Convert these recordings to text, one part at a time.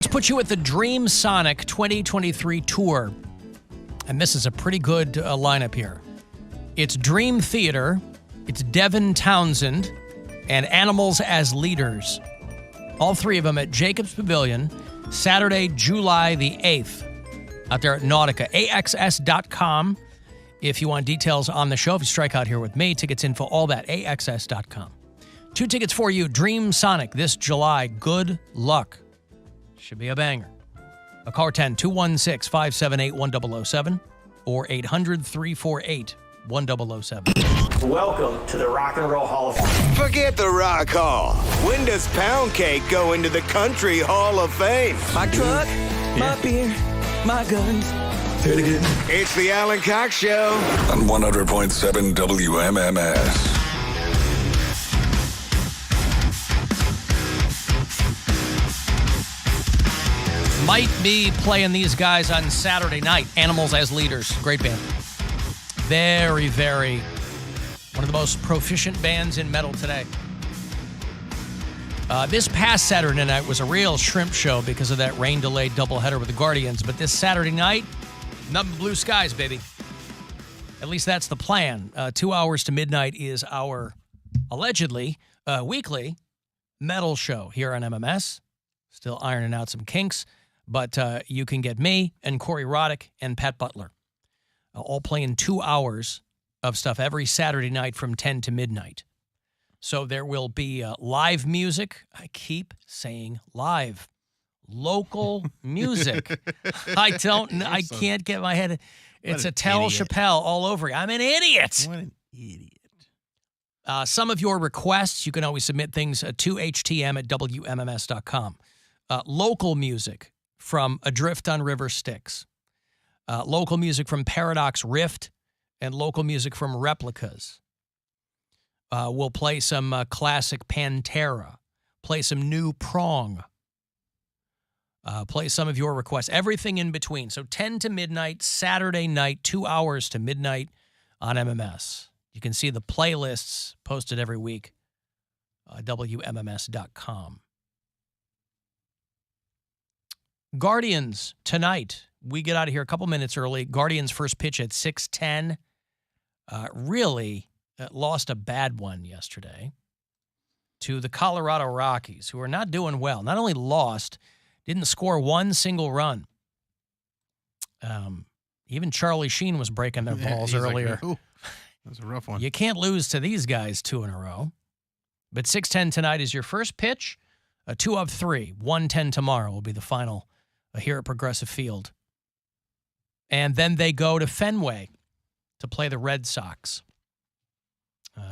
Let's put you at the Dream Sonic 2023 tour. And this is a pretty good lineup here. It's Dream Theater, it's Devin Townsend, and Animals as Leaders. All three of them at Jacobs Pavilion, Saturday, July the 8th, out there at Nautica. AXS.com if you want details on the show. If you strike out here with me, tickets, info, all that, AXS.com. 2 tickets for you, Dream Sonic, this July. Good luck. Should be a banger. A call 10-216-578-1007 or 800-348-1007. Welcome to the Rock and Roll Hall of Fame. Forget the Rock Hall. When does Poundcake go into the Country Hall of Fame? My truck, my beer, my guns. Say it again. It's the Alan Cox Show On 100.7 WMMS. Might be playing these guys on Saturday night. Animals as Leaders. Great band. Very, very, one of the most proficient bands in metal today. This past Saturday night was a real shrimp show because of that rain-delayed doubleheader with the Guardians. But this Saturday night, nothing but blue skies, baby. At least that's the plan. 2 hours to midnight is our, allegedly, weekly metal show here on MMS. Still ironing out some kinks. But you can get me and Corey Roddick and Pat Butler all playing 2 hours of stuff every Saturday night from 10 to midnight. So there will be live music. I keep saying live. Local music. I can't get my head. It's a Tell Chappelle all over. I'm an idiot. What an idiot. Some of your requests, you can always submit things to htm@wmms.com. Local music from Adrift on River Styx, local music from Paradox Rift, and local music from Replicas. We'll play some classic Pantera, play some new Prong, play some of your requests, everything in between. So 10 to midnight, Saturday night, 2 hours to midnight on MMS. You can see the playlists posted every week, WMMS.com. Guardians tonight. We get out of here a couple minutes early. Guardians first pitch at 6:10. Really lost a bad one yesterday to the Colorado Rockies, who are not doing well. Not only lost, didn't score one single run. Even Charlie Sheen was breaking their balls earlier. Like, that was a rough one. You can't lose to these guys 2 in a row. But 6:10 tonight is your first pitch. 2 of 3. 1:10 tomorrow will be the final here at Progressive Field. And then they go to Fenway to play the Red Sox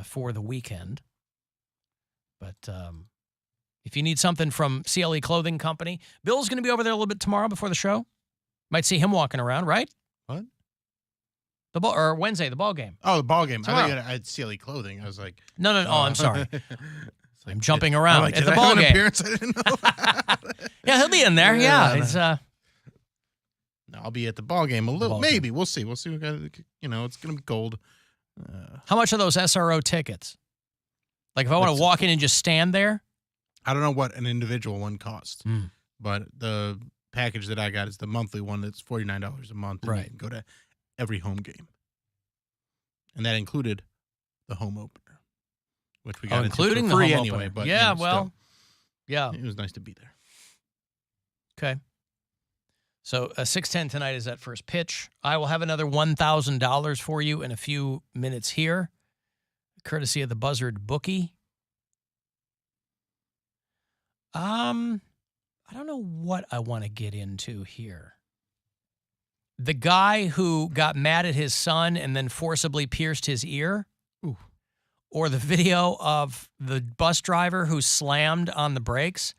for the weekend. But if you need something from CLE Clothing Company, Bill's going to be over there a little bit tomorrow before the show. Might see him walking around, right? What? Or Wednesday, the ball game. Oh, the ball game. Tomorrow. I thought I had CLE Clothing. I was like... No. Oh, I'm sorry. Like, I'm jumping around like, at the I ball have an game. appearance? I didn't know. Yeah, he'll be in there. Yeah, it's I'll be at the ball game a little. Maybe we'll see. We'll see. We got, it's gonna be cold. How much are those SRO tickets? Like if I want to walk in and just stand there? I don't know what an individual one costs, but the package that I got is the monthly one. That's $49 a month. And right. You can go to every home game, and that included the home opener. Which we got including for free the home anyway, opener. but yeah, still, yeah, it was nice to be there. Okay, so 6:10 tonight is that first pitch. I will have another $1,000 for you in a few minutes here, courtesy of the Buzzard bookie. I don't know what I want to get into here. The guy who got mad at his son and then forcibly pierced his ear. Ooh. Or the video of the bus driver who slammed on the brakes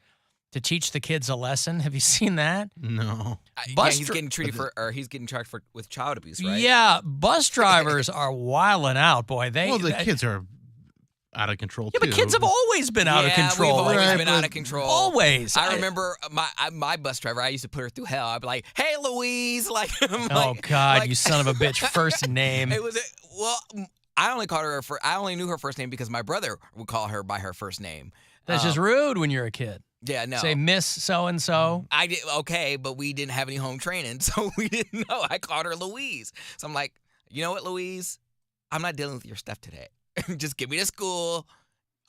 to teach the kids a lesson. Have you seen that? No. He's getting treated he's getting charged with child abuse, right? Yeah, bus drivers are wilding out, boy. The kids are out of control, yeah, too. but kids have always been out of control. We've always been out of control. Always. I remember my bus driver, I used to put her through hell. I'd be like, hey, Louise. Like, oh, God, you son of a bitch. First name. It was, I only knew her first name because my brother would call her by her first name. That's just rude when you're a kid. Yeah, no. Say Miss So-and-so. I did okay, but we didn't have any home training, so we didn't know. I called her Louise. So I'm like, you know what, Louise? I'm not dealing with your stuff today. Just get me to school.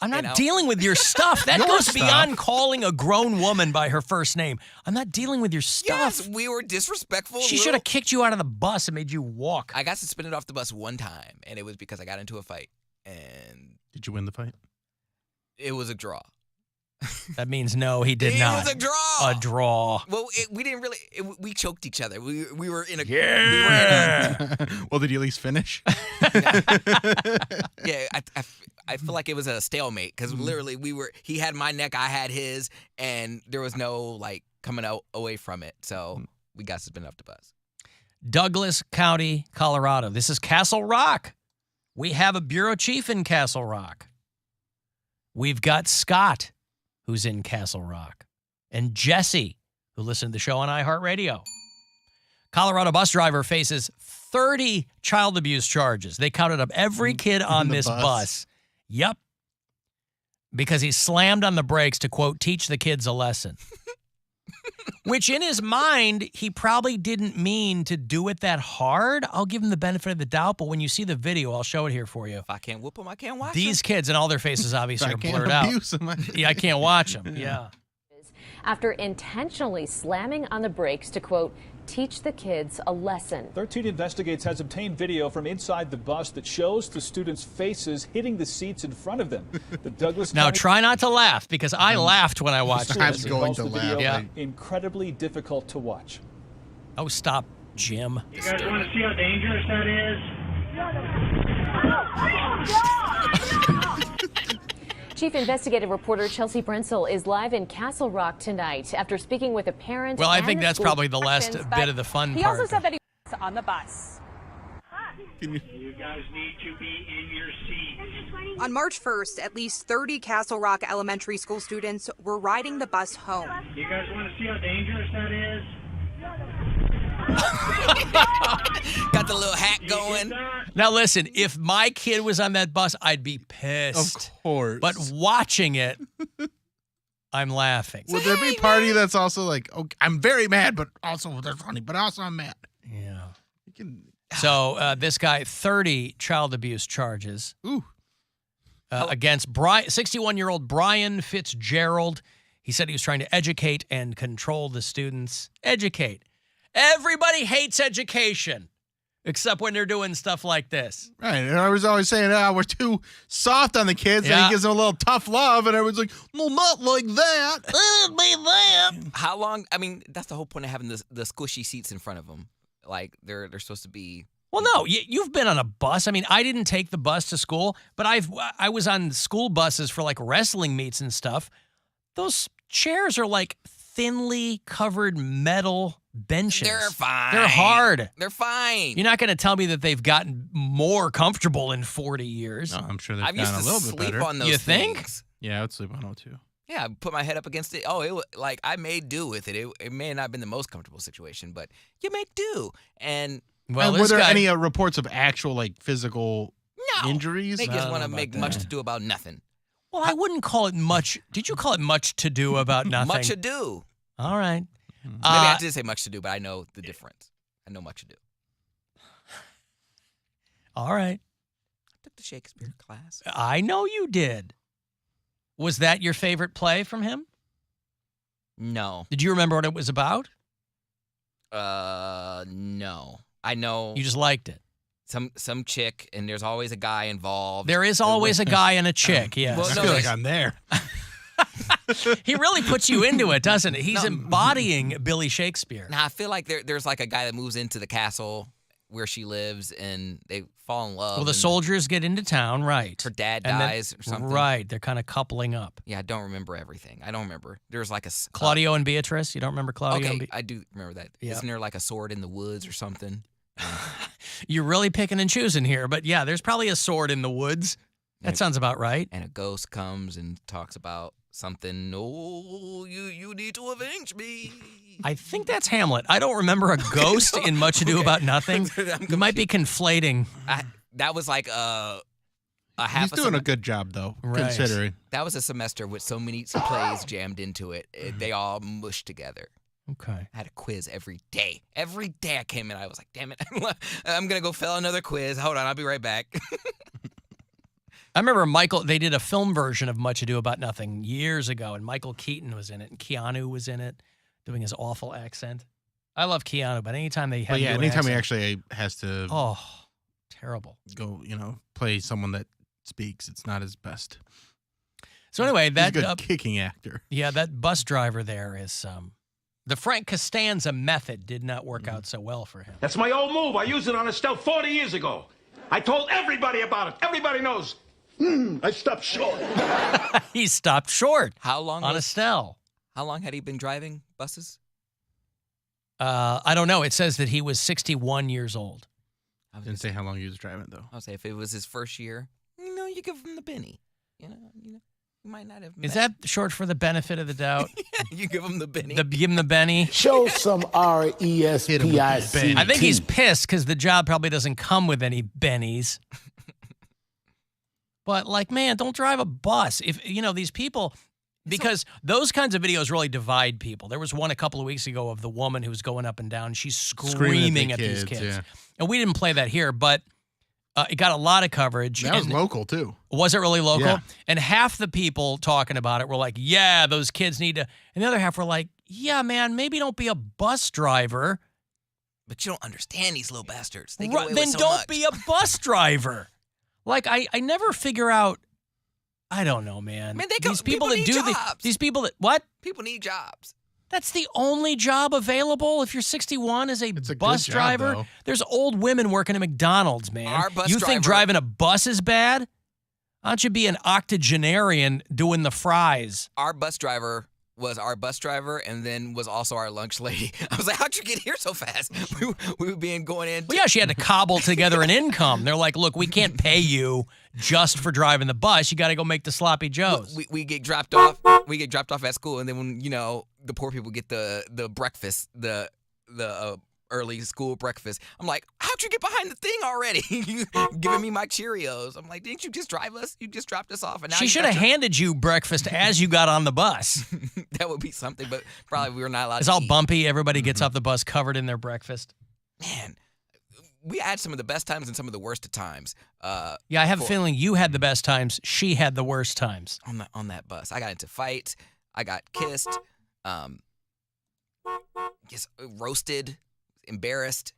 I'm not dealing with your stuff. That goes beyond calling a grown woman by her first name. I'm not dealing with your stuff. Yes, we were disrespectful. She should have kicked you out of the bus and made you walk. I got suspended off the bus one time, and it was because I got into a fight. And Did you win the fight? it was a draw. That means no, he did not. It was a draw. A draw. Well, we didn't really. We choked each other. We were in a. Yeah. Well, did you at least finish? Yeah, I feel like it was a stalemate because literally he had my neck, I had his, and there was no like coming out away from it. So we got suspended off the bus. Douglas County, Colorado. This is Castle Rock. We have a bureau chief in Castle Rock. We've got Scott, who's in Castle Rock, and Jesse, who listened to the show on iHeartRadio. Colorado bus driver faces 30 child abuse charges. They counted up every kid on this bus. Yep. Because he slammed on the brakes to, quote, teach the kids a lesson. Which in his mind, he probably didn't mean to do it that hard. I'll give him the benefit of the doubt, but when you see the video, I'll show it here for you. If I can't whoop them, I can't watch These kids and all their faces obviously are blurred out. Yeah, I can't watch them. Yeah. After intentionally slamming on the brakes to, quote, teach the kids a lesson. 13 Investigates has obtained video from inside the bus that shows the students' faces hitting the seats in front of them. The Douglas Now County try not to laugh because I laughed when I watched I'm this. going to laugh. Yeah. Incredibly difficult to watch. Oh, stop, Jim. You guys want to see how dangerous that is? Chief investigative reporter Chelsea Brensel is live in Castle Rock tonight after speaking with a parent. Well, I and think the that's school probably the last directions, bit of the fun He part. also said that he was on the bus. You guys need to be in your seats. On March 1st, at least 30 Castle Rock elementary school students were riding the bus home. You guys want to see how dangerous that is? Got the little hat going. Now, listen, if my kid was on that bus, I'd be pissed. Of course. But watching it, I'm laughing. Would there be party that's also like, okay, I'm very mad, but also that's funny, but also I'm mad? Yeah. You can. So this guy, 30 child abuse charges Ooh. against 61-year-old Brian Fitzgerald. He said he was trying to educate and control the students. Educate. Everybody hates education, except when they're doing stuff like this. Right. And I was always saying, we're too soft on the kids. And Yeah. he gives them a little tough love. And everyone's like, no, not like that. It'll be that. How long? I mean, that's the whole point of having the squishy seats in front of them. Like they're supposed to be. Well, no, you've been on a bus. I mean, I didn't take the bus to school, but I was on school buses for like wrestling meets and stuff. Those chairs are like thinly covered metal benches. They're fine. They're hard. They're fine. You're not going to tell me that they've gotten more comfortable in 40 years. No, I'm sure they've I've used gotten to a little bit sleep better. on those You think? things. Yeah, I would sleep on it too. Yeah, I put my head up against it. Oh, it was like I made do with it. It may not have been the most comfortable situation, but you make do. And Well, And this were there guy, any reports of actual like physical no, injuries? they I just don't want to know make about much that. to do about nothing. well, I wouldn't call it much. Did you call it much to do about nothing? Much ado. All right. Maybe I did say much to do, but I know the difference. I know much ado. All right. I took the Shakespeare class. I know you did. Was that your favorite play from him? No. Did you remember what it was about? No. I know You just liked it. some chick, and there's always a guy involved. There is always a guy and a chick, yes. well, I no, feel like there's- I'm there. He really puts you into it, doesn't he? He's embodying Billy Shakespeare. Now I feel like there's like a guy that moves into the castle where she lives, and they fall in love. Well, the and soldiers get into town, right. Her dad And then- dies or something. Right. They're kind of coupling up. Yeah, I don't remember everything. I don't remember. There's like a Claudio and Beatrice. You don't remember Claudio Okay, and Beatrice? I do remember that. Yeah. Isn't there like a sword in the woods or something? You're really picking and choosing here, but yeah, there's probably a sword in the woods. That sounds about right. And a ghost comes and talks about something. Oh, you need to avenge me. I think that's Hamlet. I don't remember a ghost in Much Ado Okay. About Nothing. I'm You might be conflating. That was like He's doing a good job, though, considering. That was a semester with so many plays jammed into it. They all mushed together. Okay. I had a quiz every day. Every day I came in, I was like, damn it, I'm going to go fill another quiz. Hold on, I'll be right back. I remember they did a film version of Much Ado About Nothing years ago, and Michael Keaton was in it, and Keanu was in it, doing his awful accent. I love Keanu, but anytime they have anytime he actually has to terrible. Go, play someone that speaks, it's not his best. So anyway, He's a good kicking actor. Yeah, that bus driver there is the Frank Costanza method did not work out so well for him. That's my old move. I used it on Estelle 40 years ago. I told everybody about it. Everybody knows. I stopped short. He stopped short. How long on Estelle? How long had he been driving buses? I don't know. It says that he was 61 years old. Didn't say how long he was driving, though. I'll say if it was his first year, you give him the Benny. You might not have. Is that short for the benefit of the doubt? You give him the Benny. Give him the Benny. Show some RESPIC. I think he's pissed because the job probably doesn't come with any bennies. But man, don't drive a bus. If these people, because those kinds of videos really divide people. There was one a couple of weeks ago of the woman who was going up and down. She's screaming at these kids. Yeah. And we didn't play that here, but it got a lot of coverage. That was local, too. Was it really local? Yeah. And half the people talking about it were like, yeah, those kids need to. And the other half were like, yeah, man, maybe don't be a bus driver. But you don't understand these little bastards. Then don't be a bus driver. I never figure out. I don't know, man. These people that do these people that what? People need jobs. That's the only job available if you're 61 as a bus driver. Job, there's old women working at McDonald's, man. You think driving a bus is bad? Why don't you be an octogenarian doing the fries? Our bus driver was our bus driver and then was also our lunch lady. I was like, how'd you get here so fast? We were going in. Well, yeah, she had to cobble together an income. They're like, look, we can't pay you just for driving the bus. You got to go make the sloppy joes. We get dropped off. We get dropped off at school, and then when the poor people get the breakfast, the early school breakfast. I'm like, how'd you get behind the thing already? You giving me my Cheerios. I'm like, didn't you just drive us? You just dropped us off. And now she should have handed you breakfast as you got on the bus. That would be something, but probably we were not allowed it's to all eat. bumpy. Everybody gets off the bus covered in their breakfast. Man, we had some of the best times and some of the worst of times. Yeah, I have a feeling you had the best times. She had the worst times. On that bus. I got into fights. I got kissed. Roasted. Embarrassed.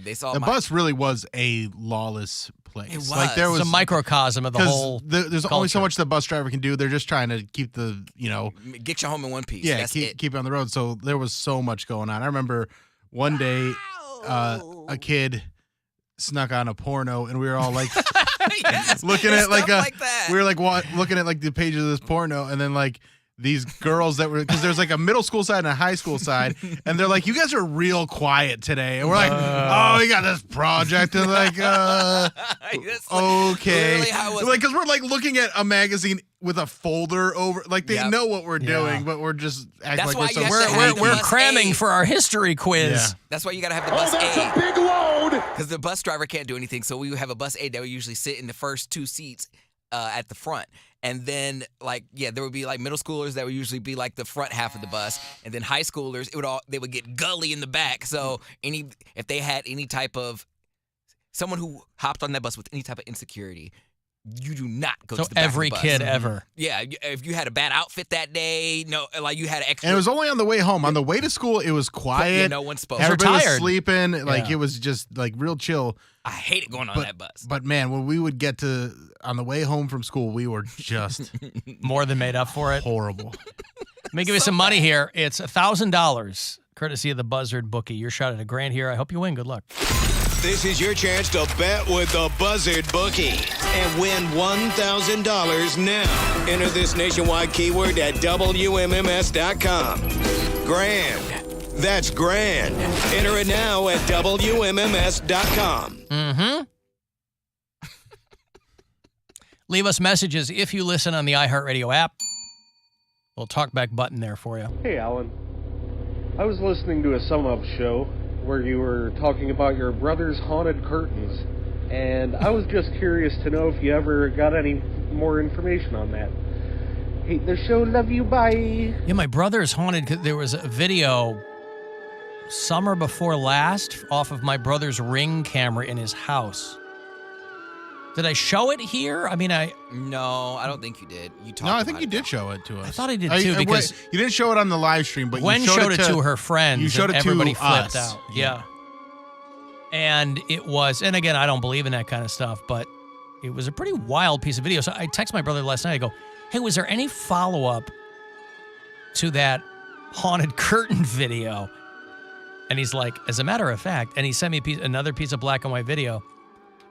They saw the bus really was a lawless place. It was. There was a microcosm of the whole there's culture. only so much the bus driver can do. They're just trying to keep the get you home in one piece. Yeah, That's it. keep it on the road. So there was so much going on. I remember one day a kid snuck on a porno and we were all like yes, looking at like that. We were like looking at like the pages of this porno and then like these girls that were, because there's like a middle school side and a high school side, and they're like, you guys are real quiet today. And we're like, oh, we got this project. And like, okay. Because we're like looking at a magazine with a folder over, like they know what we're doing, but we're just acting like we're cramming for our history quiz. Yeah. That's why you got to have the bus that's A. a big load. Because the bus driver can't do anything. So we would have a bus A that would usually sit in the first two seats at the front. And then, there would be middle schoolers that would usually be the front half of the bus, and then high schoolers they would get gully in the back. So if they had any type of someone who hopped on that bus with any type of insecurity, you do not go to the back every of the bus. kid ever. Yeah, if you had a bad outfit that day, you had an extra. And it was only on the way home. On the way to school, it was quiet. Yeah, no one's supposed. Everybody was tired. sleeping. It was just real chill. I hated going on that bus. But man, when we would get to on the way home from school, we were just more than made up for it. Horrible. Let me give you some money here. It's $1,000, courtesy of the Buzzard bookie. Your shot at $1,000 here. I hope you win. Good luck. This is your chance to bet with the Buzzard bookie and win $1,000 now. Enter this nationwide keyword at WMMS.com. Grand. That's grand. Enter it now at WMMS.com. Mm-hmm. Leave us messages if you listen on the iHeartRadio app. We'll talk back button there for you. Hey, Alan. I was listening to a sum-up show where you were talking about your brother's haunted curtains. and I was just curious to know if you ever got any more information on that. Hate the show, love you, bye. Yeah, my brother's haunted because there was a video summer before last off of my brother's Ring camera in his house. Did I show it here? I mean, No, I don't think you did. You talked No, I think about you it, did though. show it to us. I thought I did too because you didn't show it on the live stream, but Gwen you showed it to her friends. You showed and it to everybody us. flipped out. Yeah. And it was, and again, I don't believe in that kind of stuff, but it was a pretty wild piece of video. So I texted my brother last night. I go, hey, was there any follow-up to that haunted curtain video? And he's like, as a matter of fact, and he sent me another piece of black and white video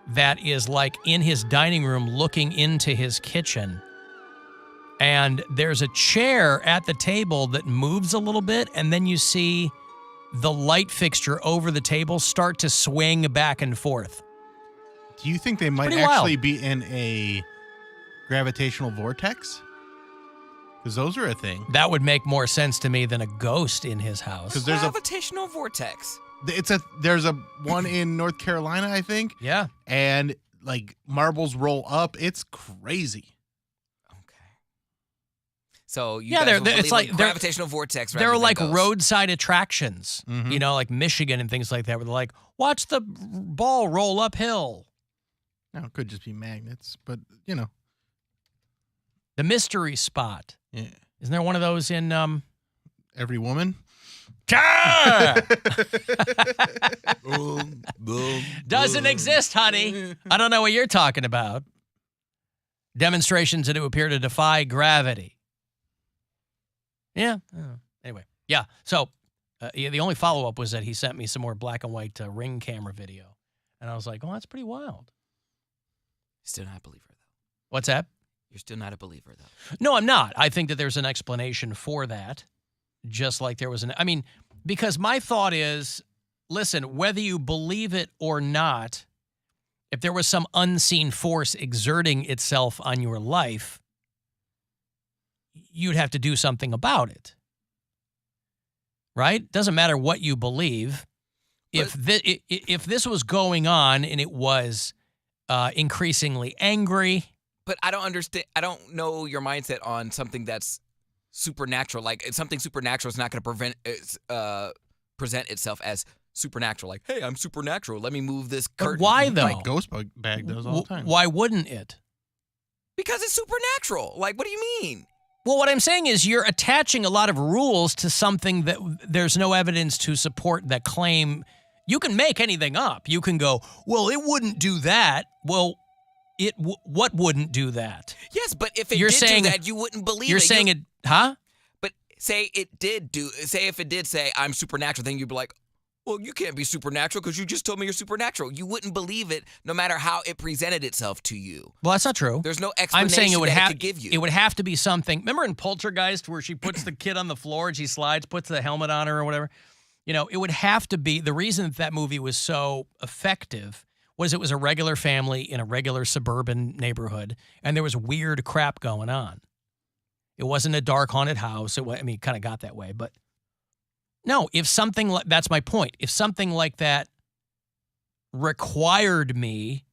that is like in his dining room looking into his kitchen. And there's a chair at the table that moves a little bit, and then you see the light fixture over the table start to swing back and forth. Do you think they might actually be in a gravitational vortex? Because those are a thing. That would make more sense to me than a ghost in his house. Because there's gravitational vortex. There's a one in North Carolina, I think. Yeah. And like marbles roll up. It's crazy. So you Yeah, guys it's like gravitational vortex. They're like ghosts. roadside attractions, Mm-hmm. you know, like Michigan and things like that, where they're like, watch the ball roll uphill. Now it could just be magnets, but you know. The mystery spot. Yeah. Isn't there one of those in Every Woman? Doesn't exist, honey. I don't know what you're talking about. Demonstrations that it would appear to defy gravity. Yeah. Anyway, yeah. So the only follow-up was that he sent me some more black and white Ring camera video. And I was like, oh, that's pretty wild. Still not a believer, though. What's that? You're still not a believer, though. No, I'm not. I think that there's an explanation for that. Just like there was I mean, because my thought is, listen, whether you believe it or not, if there was some unseen force exerting itself on your life, you'd have to do something about it. Right? Doesn't matter what you believe. If this was going on and it was increasingly angry. But I don't understand. I don't know your mindset on something that's supernatural. Like something supernatural is not going to present itself as supernatural. Like, hey, I'm supernatural. Let me move this curtain. But why though? Like Ghost Bag does all the time. Why wouldn't it? Because it's supernatural. Like, what do you mean? Well, what I'm saying is you're attaching a lot of rules to something that there's no evidence to support that claim. You can make anything up. You can go, well, it wouldn't do that. Well, what wouldn't do that? Yes, but if it You're did saying, do that, you wouldn't believe it. You're saying it, huh? But say if it did say I'm supernatural, then you'd be like, well, you can't be supernatural because you just told me you're supernatural. You wouldn't believe it no matter how it presented itself to you. Well, that's not true. There's no explanation I'm saying it could give you. It would have to be something. Remember in Poltergeist where she puts the kid on the floor and she slides, puts the helmet on her or whatever? You know, it would have to be, the reason that movie was so effective was it was a regular family in a regular suburban neighborhood, and there was weird crap going on. It wasn't a dark haunted house. It kind of got that way, but no, if something like, that's my point. If something like that required me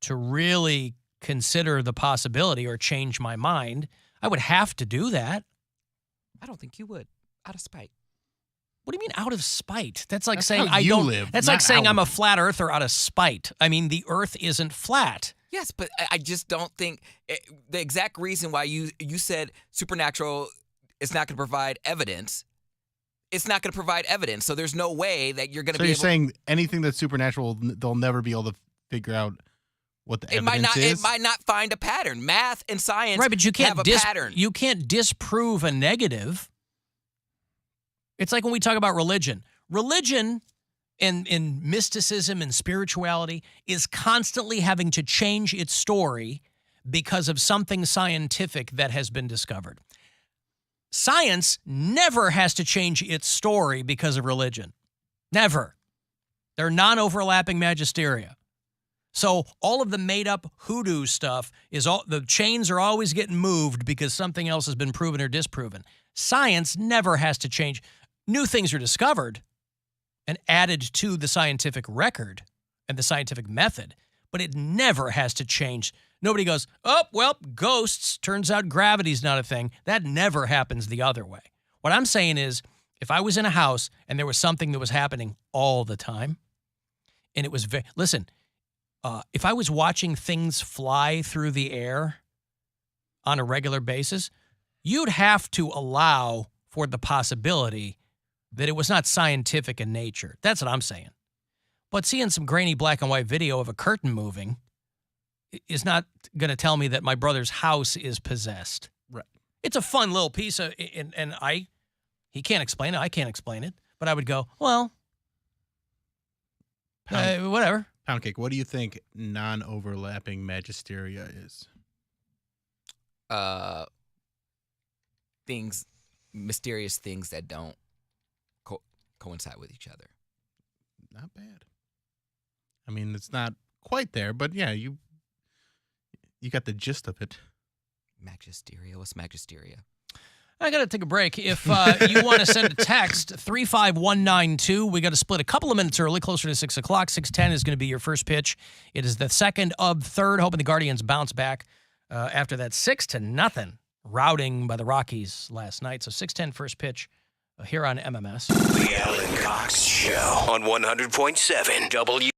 to really consider the possibility or change my mind, I would have to do that. I don't think you would, out of spite. What do you mean out of spite? That's like That's saying how I you don't live, That's like not saying I'm a outward. flat earther out of spite. I mean, the earth isn't flat. Yes, but I just don't think the exact reason why you said supernatural is not going to provide evidence. It's not going to provide evidence, so there's no way that you're going to So be you're able. saying anything that's supernatural, they'll never be able to figure out what the evidence is? It might not find a pattern. Math and science Right, but you can't have a pattern. You can't disprove a negative. It's like when we talk about religion. Religion and mysticism and spirituality is constantly having to change its story because of something scientific that has been discovered. Science never has to change its story because of religion. Never. They're non-overlapping magisteria. So all of the made-up hoodoo stuff the chains are always getting moved because something else has been proven or disproven. Science never has to change. New things are discovered and added to the scientific record and the scientific method, but it never has to change. Nobody goes, oh, well, ghosts. Turns out gravity's not a thing. That never happens the other way. What I'm saying is, if I was in a house and there was something that was happening all the time, and it was listen, if I was watching things fly through the air on a regular basis, you'd have to allow for the possibility that it was not scientific in nature. That's what I'm saying. But seeing some grainy black and white video of a curtain moving is not going to tell me that my brother's house is possessed. Right. It's a fun little piece of, and he can't explain it. I can't explain it. But I would go, well, whatever. Poundcake, what do you think non-overlapping magisteria is? Mysterious things that don't coincide with each other. Not bad. I mean, it's not quite there, but yeah, you got the gist of it. Magisteria? What's magisteria? I got to take a break. If you want to send a text, 35192. We got to split a couple of minutes early, closer to 6 o'clock. 6:10 is going to be your first pitch. It is the second of third, hoping the Guardians bounce back after that 6-0 routing by the Rockies last night. So 6:10 first pitch here on MMS. The Alan Cox Show on 100.7 WMMS.